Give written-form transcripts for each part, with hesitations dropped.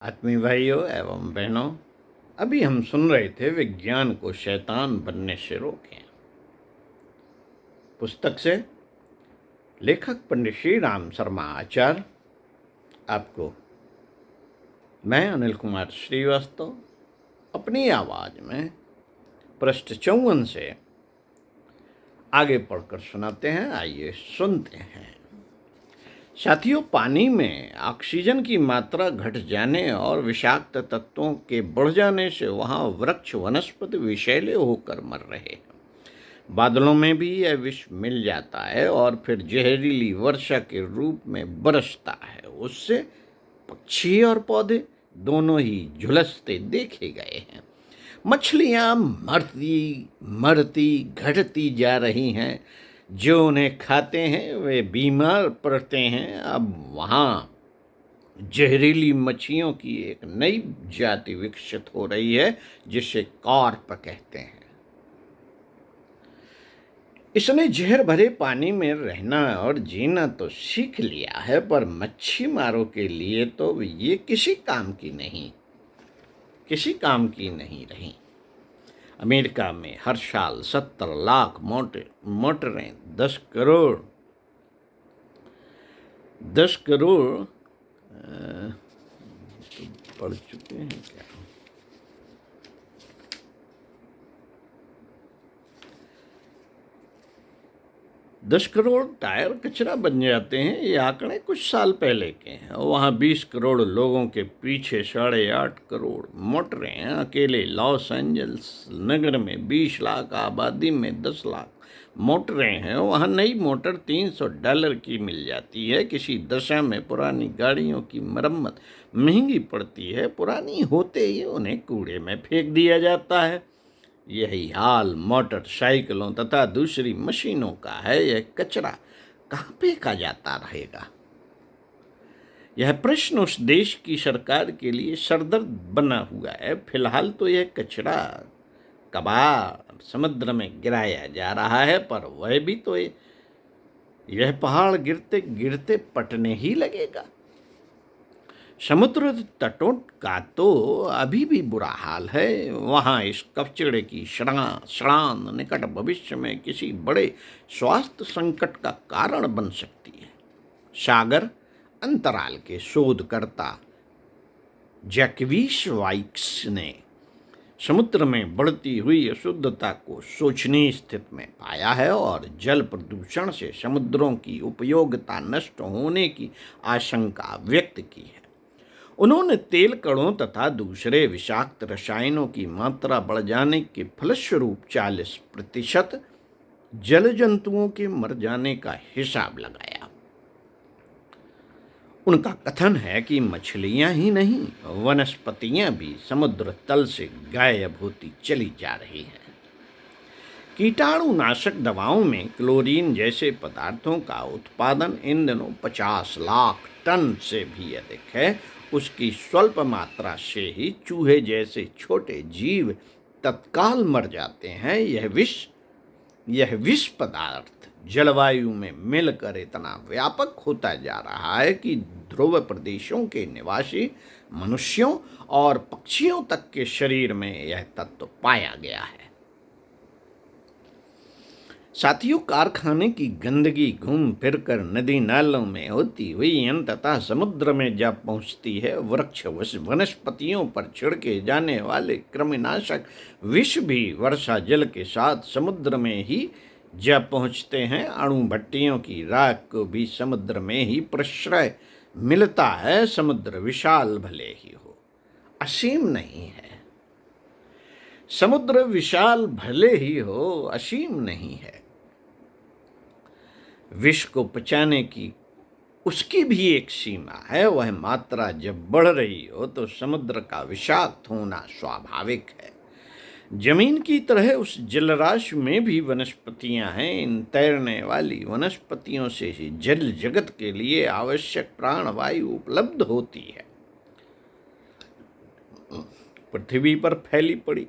आत्मीय भाइयों एवं बहनों, अभी हम सुन रहे थे विज्ञान को शैतान बनने से रोकें पुस्तक से। लेखक पंडित श्री राम शर्मा आचार्य। आपको मैं अनिल कुमार श्रीवास्तव अपनी आवाज़ में पृष्ठ 54 से आगे पढ़कर सुनाते हैं। आइए सुनते हैं। साथियों, पानी में ऑक्सीजन की मात्रा घट जाने और विषाक्त तत्वों के बढ़ जाने से वहाँ वृक्ष वनस्पति विषैले होकर मर रहे हैं। बादलों में भी यह विष मिल जाता है और फिर जहरीली वर्षा के रूप में बरसता है। उससे पक्षी और पौधे दोनों ही झुलसते देखे गए हैं। मछलियाँ मरती घटती जा रही हैं। जो उन्हें खाते हैं वे बीमार पड़ते हैं। अब वहाँ जहरीली मच्छियों की एक नई जाति विकसित हो रही है जिसे कार्प कहते हैं। इसने जहर भरे पानी में रहना और जीना तो सीख लिया है, पर मच्छी मारों के लिए तो ये किसी काम की नहीं रही। अमेरिका में हर साल 70 लाख मोटरें 10 करोड़ पढ़ चुके हैं क्या? 10 करोड़ टायर कचरा बन जाते हैं। ये आंकड़े कुछ साल पहले के हैं। वहाँ 20 करोड़ लोगों के पीछे 8.5 करोड़ मोटरें हैं। अकेले लॉस एंजल्स नगर में 20 लाख आबादी में 10 लाख मोटरें हैं। वहाँ नई मोटर $300 की मिल जाती है। किसी दशा में पुरानी गाड़ियों की मरम्मत महंगी पड़ती है। पुरानी होते ही उन्हें कूड़े में फेंक दिया जाता है। यही हाल मोटरसाइकिलों तथा दूसरी मशीनों का है। यह कचरा कहाँ फेंका जाता रहेगा? यह प्रश्न उस देश की सरकार के लिए सरदर्द बना हुआ है। फिलहाल तो यह कचरा कबाड़ समुद्र में गिराया जा रहा है, पर वह भी तो यह पहाड़ गिरते गिरते पटने ही लगेगा। समुद्र तटों का तो अभी भी बुरा हाल है। वहाँ इस कचरे की सड़ान निकट भविष्य में किसी बड़े स्वास्थ्य संकट का कारण बन सकती है। सागर अंतराल के शोधकर्ता जैकविस वाइक्स ने समुद्र में बढ़ती हुई अशुद्धता को शोचनीय स्थिति में पाया है और जल प्रदूषण से समुद्रों की उपयोगिता नष्ट होने की आशंका व्यक्त की है। उन्होंने तेल कणों तथा दूसरे विषाक्त रसायनों की मात्रा बढ़ जाने के फलस्वरूप 40% जल जंतुओं के मर जाने का हिसाब लगाया। उनका कथन है कि मछलियां ही नहीं, वनस्पतियां भी समुद्र तल से गायब होती चली जा रही हैं। कीटाणुनाशक दवाओं में क्लोरीन जैसे पदार्थों का उत्पादन इन दिनों 50 लाख टन से भी अधिक है। उसकी स्वल्प मात्रा से ही चूहे जैसे छोटे जीव तत्काल मर जाते हैं। यह विष पदार्थ जलवायु में मिलकर इतना व्यापक होता जा रहा है कि ध्रुव प्रदेशों के निवासी मनुष्यों और पक्षियों तक के शरीर में यह तत्व पाया गया है। साथियों, कारखाने की गंदगी घूम फिरकर नदी नालों में होती हुई अंततः समुद्र में जा पहुंचती है। वृक्ष वनस्पतियों पर छिड़के जाने वाले कृमिनाशक विष भी वर्षा जल के साथ समुद्र में ही जा पहुंचते हैं। अणु भट्टियों की राख को भी समुद्र में ही प्रश्रय मिलता है। समुद्र विशाल भले ही हो, असीम नहीं है। समुद्र विशाल भले ही हो, असीम नहीं है। विष को पचाने की उसकी भी एक सीमा है। वह मात्रा जब बढ़ रही हो तो समुद्र का विषाक्त होना स्वाभाविक है। जमीन की तरह उस जलराशि में भी वनस्पतियां हैं। इन तैरने वाली वनस्पतियों से ही जल जगत के लिए आवश्यक प्राणवायु उपलब्ध होती है। पृथ्वी पर फैली पड़ी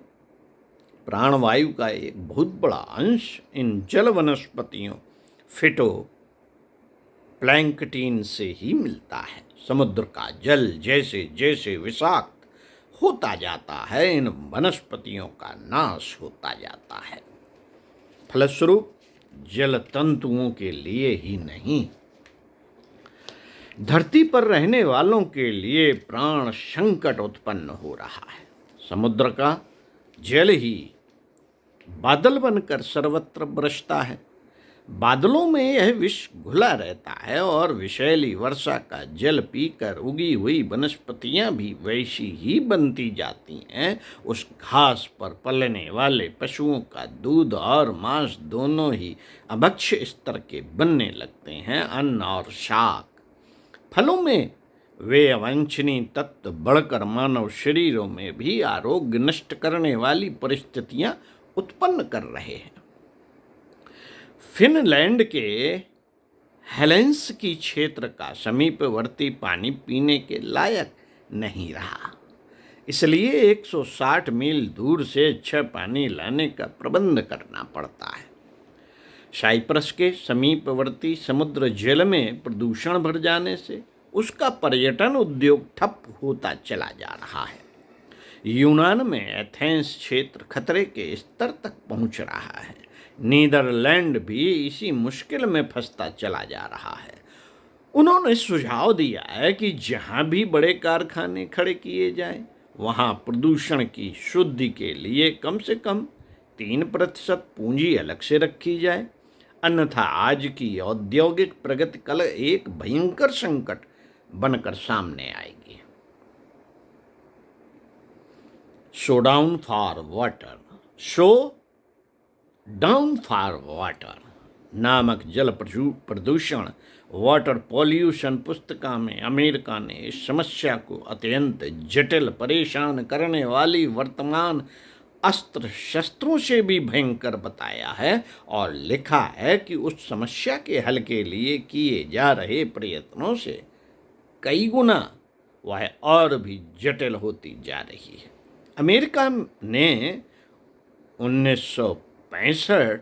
प्राणवायु का एक बहुत बड़ा अंश इन जल वनस्पतियों फिटो प्लैंकटीन से ही मिलता है। समुद्र का जल जैसे जैसे विषाक्त होता जाता है, इन वनस्पतियों का नाश होता जाता है। फलस्वरूप जल तंतुओं के लिए ही नहीं, धरती पर रहने वालों के लिए प्राण संकट उत्पन्न हो रहा है। समुद्र का जल ही बादल बनकर सर्वत्र बरसता है। बादलों में यह विष घुला रहता है और विषैली वर्षा का जल पीकर उगी हुई वनस्पतियां भी वैसी ही बनती जाती हैं। उस घास पर पलने वाले पशुओं का दूध और मांस दोनों ही अभक्ष्य स्तर के बनने लगते हैं। अन्न और शाक फलों में वे अवांछनीय तत्व बढ़कर मानव शरीरों में भी आरोग्य नष्ट करने वाली परिस्थितियां उत्पन्न कर रहे हैं। फिनलैंड के हेलेंस्की क्षेत्र का समीपवर्ती पानी पीने के लायक नहीं रहा, इसलिए 160 मील दूर से अच्छा पानी लाने का प्रबंध करना पड़ता है। साइप्रस के समीपवर्ती समुद्र जल में प्रदूषण भर जाने से उसका पर्यटन उद्योग ठप होता चला जा रहा है। यूनान में एथेंस क्षेत्र खतरे के स्तर तक पहुंच रहा है। नीदरलैंड भी इसी मुश्किल में फंसता चला जा रहा है। उन्होंने सुझाव दिया है कि जहां भी बड़े कारखाने खड़े किए जाएं, वहां प्रदूषण की शुद्धि के लिए कम से कम 3% पूंजी अलग से रखी जाए, अन्यथा आज की औद्योगिक प्रगति कल एक भयंकर संकट बनकर सामने आएगी। शो डाउन फॉर वाटर नामक जल प्रदूषण वाटर पॉल्यूशन पुस्तिका में अमेरिका ने इस समस्या को अत्यंत जटिल, परेशान करने वाली, वर्तमान अस्त्र शस्त्रों से भी भयंकर बताया है और लिखा है कि उस समस्या के हल के लिए किए जा रहे प्रयत्नों से कई गुना वह और भी जटिल होती जा रही है। अमेरिका ने 1965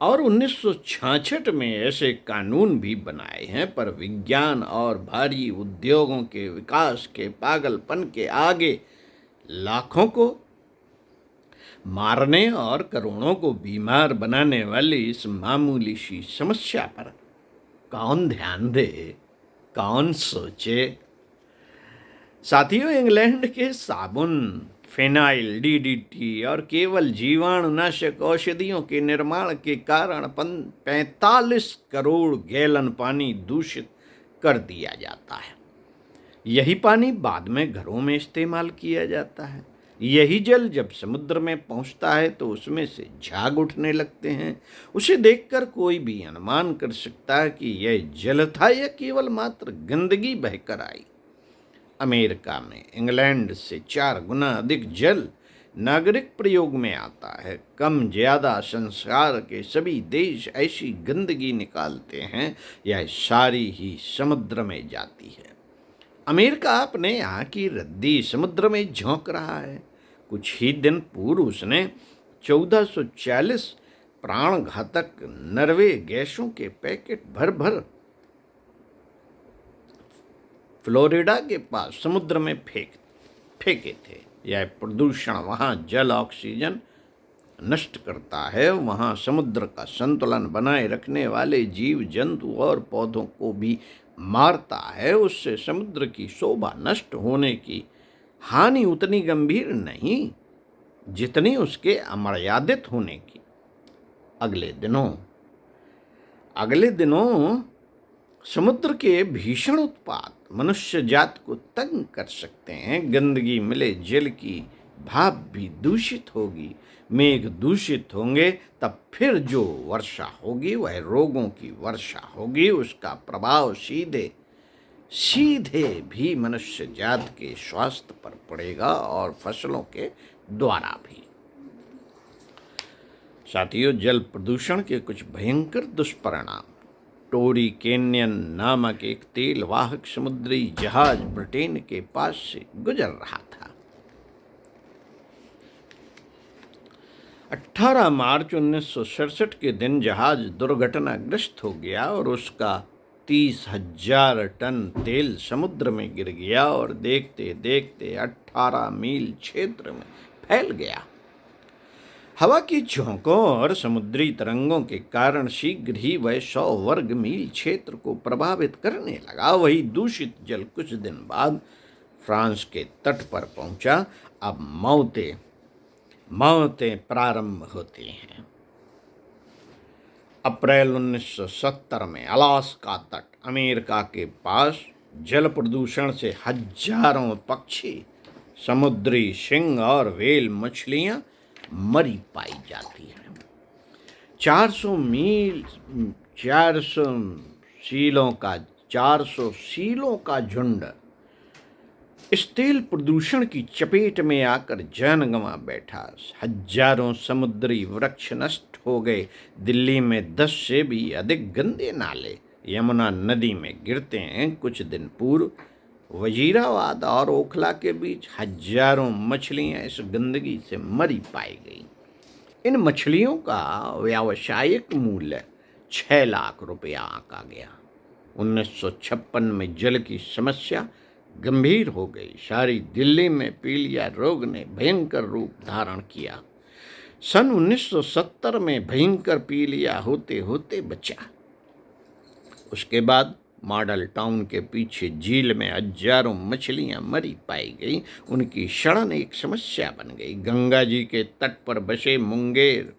और 1966 में ऐसे कानून भी बनाए हैं, पर विज्ञान और भारी उद्योगों के विकास के पागलपन के आगे लाखों को मारने और करोड़ों को बीमार बनाने वाली इस मामूली सी समस्या पर कौन ध्यान दे, कौन सोचे। साथियों, इंग्लैंड के साबुन, फिनाइल, डीडीटी और केवल जीवाणुनाशक औषधियों के निर्माण के कारण 45 करोड़ गैलन पानी दूषित कर दिया जाता है। यही पानी बाद में घरों में इस्तेमाल किया जाता है। यही जल जब समुद्र में पहुंचता है तो उसमें से झाग उठने लगते हैं। उसे देखकर कोई भी अनुमान कर सकता है कि यह जल था या केवल मात्र गंदगी बहकर आई। अमेरिका में इंग्लैंड से 4 गुना अधिक जल नागरिक प्रयोग में आता है। कम ज्यादा संसार के सभी देश ऐसी गंदगी निकालते हैं, यह सारी ही समुद्र में जाती है। अमेरिका अपने यहाँ की रद्दी समुद्र में झोंक रहा है। कुछ ही दिन पूर्व उसने 1440 प्राणघातक नरवे गैसों के पैकेट भर भर फ्लोरिडा के पास समुद्र में फेंके थे। यह प्रदूषण वहाँ जल ऑक्सीजन नष्ट करता है, वहाँ समुद्र का संतुलन बनाए रखने वाले जीव जंतु और पौधों को भी मारता है। उससे समुद्र की शोभा नष्ट होने की हानि उतनी गंभीर नहीं जितनी उसके अमर्यादित होने की। अगले दिनों समुद्र के भीषण उत्पात मनुष्य जात को तंग कर सकते हैं। गंदगी मिले जल की भाप भी दूषित होगी, मेघ दूषित होंगे, तब फिर जो वर्षा होगी वह रोगों की वर्षा होगी। उसका प्रभाव सीधे भी मनुष्य जात के स्वास्थ्य पर पड़ेगा और फसलों के द्वारा भी। साथियों, जल प्रदूषण के कुछ भयंकर दुष्परिणाम। टोरी कैन्यन नामक एक तेल वाहक समुद्री जहाज ब्रिटेन के पास से गुजर रहा था। 18 मार्च 1967 के दिन जहाज दुर्घटनाग्रस्त हो गया और उसका 30,000 टन तेल समुद्र में गिर गया और देखते देखते 18 मील क्षेत्र में फैल गया। हवा की झोंकों और समुद्री तरंगों के कारण शीघ्र ही वह 100 वर्ग मील क्षेत्र को प्रभावित करने लगा। वही दूषित जल कुछ दिन बाद फ्रांस के तट पर पहुंचा। अब मौतें प्रारंभ होती हैं। अप्रैल 1970 में अलास्का तट, अमेरिका के पास जल प्रदूषण से हजारों पक्षी, समुद्री सिंह और व्हेल मछलियां मरी पाई जाती हैं। 400 सीलों का झुंड इस तेल प्रदूषण की चपेट में आकर जान गंवा बैठा। हजारों समुद्री वृक्ष नष्ट हो गए। दिल्ली में 10 से भी अधिक गंदे नाले यमुना नदी में गिरते हैं। कुछ दिन पूर्व वजीराबाद और ओखला के बीच हजारों मछलियां इस गंदगी से मरी पाई गई। इन मछलियों का व्यावसायिक मूल्य 6 लाख रुपया आंका गया। 1956 में जल की समस्या गंभीर हो गई। सारी दिल्ली में पीलिया रोग ने भयंकर रूप धारण किया। सन 1970 में भयंकर पीलिया होते होते बचा। उसके बाद मॉडल टाउन के पीछे झील में हजारों मछलियां मरी पाई गई। उनकी शरण एक समस्या बन गई। गंगा जी के तट पर बसे मुंगेर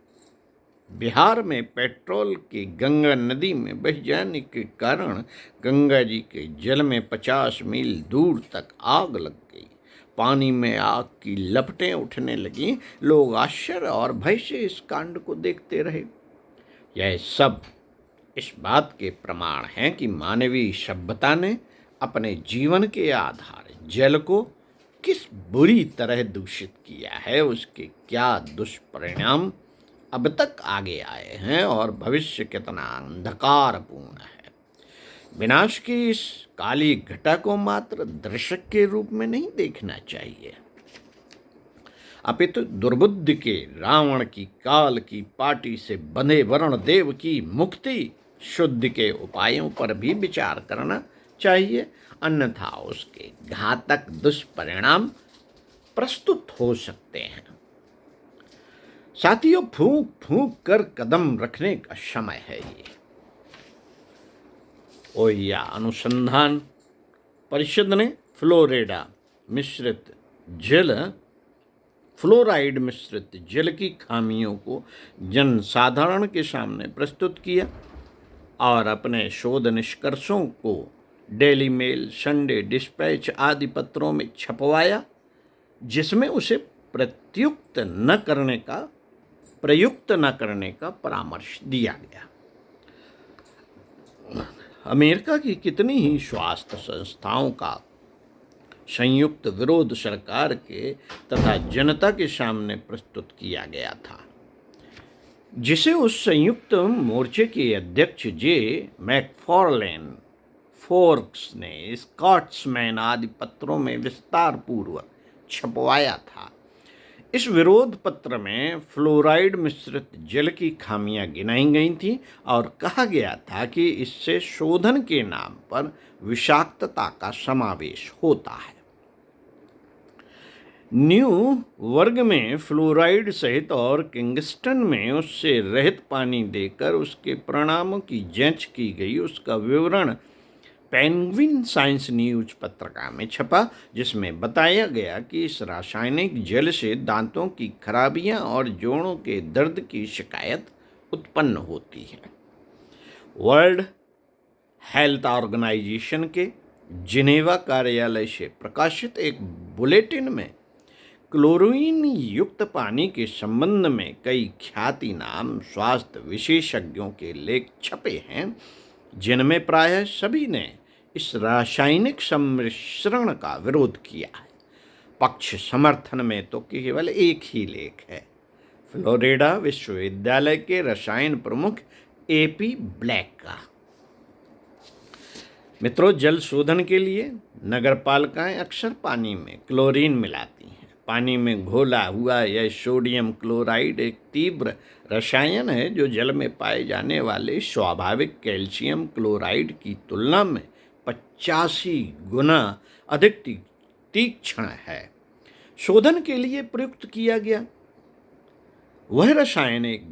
बिहार में पेट्रोल की गंगा नदी में बह जाने के कारण गंगा जी के जल में 50 मील दूर तक आग लग गई। पानी में आग की लपटें उठने लगीं। लोग आश्चर्य और भय से इस कांड को देखते रहे। यह सब इस बात के प्रमाण हैं कि मानवीय सभ्यता ने अपने जीवन के आधार जल को किस बुरी तरह दूषित किया है। उसके क्या दुष्परिणाम अब तक आगे आए हैं और भविष्य कितना अंधकारपूर्ण है। विनाश की इस काली घटा को मात्र दर्शक के रूप में नहीं देखना चाहिए, अपितु दुर्बुद्धि के रावण की काल की पाटी से बंधे वरुण देव की मुक्ति शुद्धि के उपायों पर भी विचार करना चाहिए, अन्यथा उसके घातक दुष्परिणाम प्रस्तुत हो सकते हैं। साथियों, फूंक फूंक कर कदम रखने का समय है ये। ओहिया अनुसंधान परिषद ने फ्लोराइड मिश्रित जल की खामियों को जनसाधारण के सामने प्रस्तुत किया और अपने शोध निष्कर्षों को डेली मेल, संडे डिस्पैच आदि पत्रों में छपवाया, जिसमें उसे प्रयुक्त न करने का परामर्श दिया गया। अमेरिका की कितनी ही स्वास्थ्य संस्थाओं का संयुक्त विरोध सरकार के तथा जनता के सामने प्रस्तुत किया गया था, जिसे उस संयुक्त मोर्चे के अध्यक्ष जे मैकफार्लेन फोर्ब्स ने स्कॉट्समैन आदि पत्रों में विस्तार पूर्वक छपवाया था। इस विरोध पत्र में फ्लोराइड मिश्रित जल की खामियां गिनाई गई थी और कहा गया था कि इससे शोधन के नाम पर विषाक्तता का समावेश होता है। न्यू वर्ग में फ्लोराइड सहित और किंगस्टन में उससे रहित पानी देकर उसके परिणामों की जांच की गई। उसका विवरण पेंगुइन साइंस न्यूज पत्रिका में छपा, जिसमें बताया गया कि इस रासायनिक जल से दांतों की खराबियां और जोड़ों के दर्द की शिकायत उत्पन्न होती है। वर्ल्ड हेल्थ ऑर्गेनाइजेशन के जिनेवा कार्यालय से प्रकाशित एक बुलेटिन में क्लोरीन युक्त पानी के संबंध में कई ख्यातिनाम स्वास्थ्य विशेषज्ञों के लेख छपे हैं, जिनमें प्रायः सभी ने इस रासायनिक सम्मिश्रण का विरोध किया है। पक्ष समर्थन में तो केवल एक ही लेख है, फ्लोरिडा विश्वविद्यालय के रसायन प्रमुख AP ब्लैक का। मित्रों, जल शोधन के लिए नगरपालिकाएं अक्सर पानी में क्लोरीन मिलाती हैं। पानी में घोला हुआ यह सोडियम क्लोराइड एक तीव्र रसायन है जो जल में पाए जाने वाले स्वाभाविक कैल्शियम क्लोराइड की तुलना में 85 गुना अधिक तीक्ष्ण है। शोधन के लिए प्रयुक्त किया गया वह रसायन एक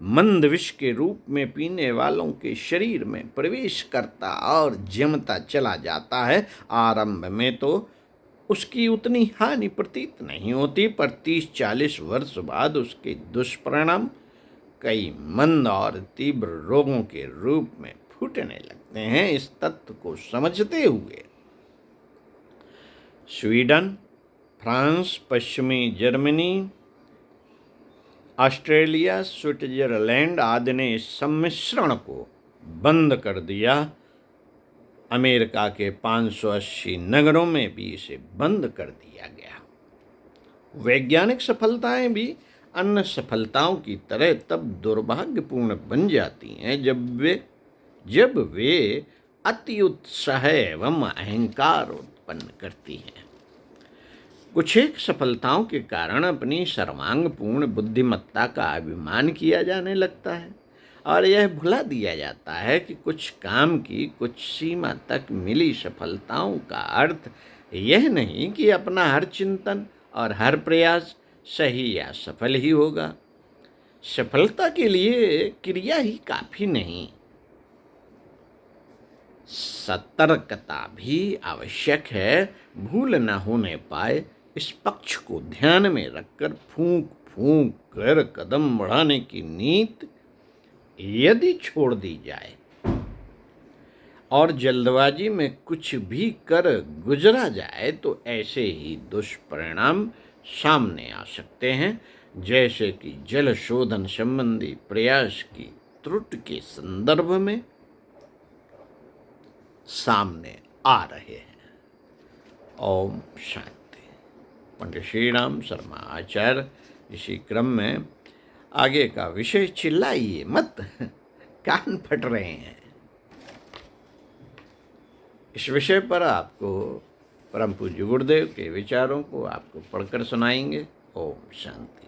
मंद विष के रूप में पीने वालों के शरीर में प्रवेश करता और जमता चला जाता है। आरंभ में तो उसकी उतनी हानि प्रतीत नहीं होती, पर 30-40 वर्ष बाद उसके दुष्परिणाम कई मंद और तीव्र रोगों के रूप में फूटने लगते हैं। इस तथ्य को समझते हुए स्वीडन, फ्रांस, पश्चिमी जर्मनी, ऑस्ट्रेलिया, स्विट्जरलैंड आदि ने इस सम्मिश्रण को बंद कर दिया। अमेरिका के 580 नगरों में भी इसे बंद कर दिया गया। वैज्ञानिक सफलताएं भी अन्य सफलताओं की तरह तब दुर्भाग्यपूर्ण बन जाती हैं जब वे अति उत्साह एवं अहंकार उत्पन्न करती हैं। कुछ एक सफलताओं के कारण अपनी सर्वांगपूर्ण बुद्धिमत्ता का अभिमान किया जाने लगता है और यह भुला दिया जाता है कि कुछ काम की कुछ सीमा तक मिली सफलताओं का अर्थ यह नहीं कि अपना हर चिंतन और हर प्रयास सही या सफल ही होगा। सफलता के लिए क्रिया ही काफी नहीं, सतर्कता भी आवश्यक है। भूल न होने पाए इस पक्ष को ध्यान में रखकर फूंक फूंक कर कदम बढ़ाने की नीति यदि छोड़ दी जाए और जल्दबाजी में कुछ भी कर गुजरा जाए तो ऐसे ही दुष्परिणाम सामने आ सकते हैं, जैसे कि जल शोधन संबंधी प्रयास की त्रुटि के संदर्भ में सामने आ रहे हैं। ओम शांति। पंडित श्री राम शर्मा आचार्य। इसी क्रम में आगे का विषय चिल्लाइए मत, कान फट रहे हैं। इस विषय पर आपको परम पूज्य गुरुदेव के विचारों को आपको पढ़कर सुनाएंगे। ओम शांति।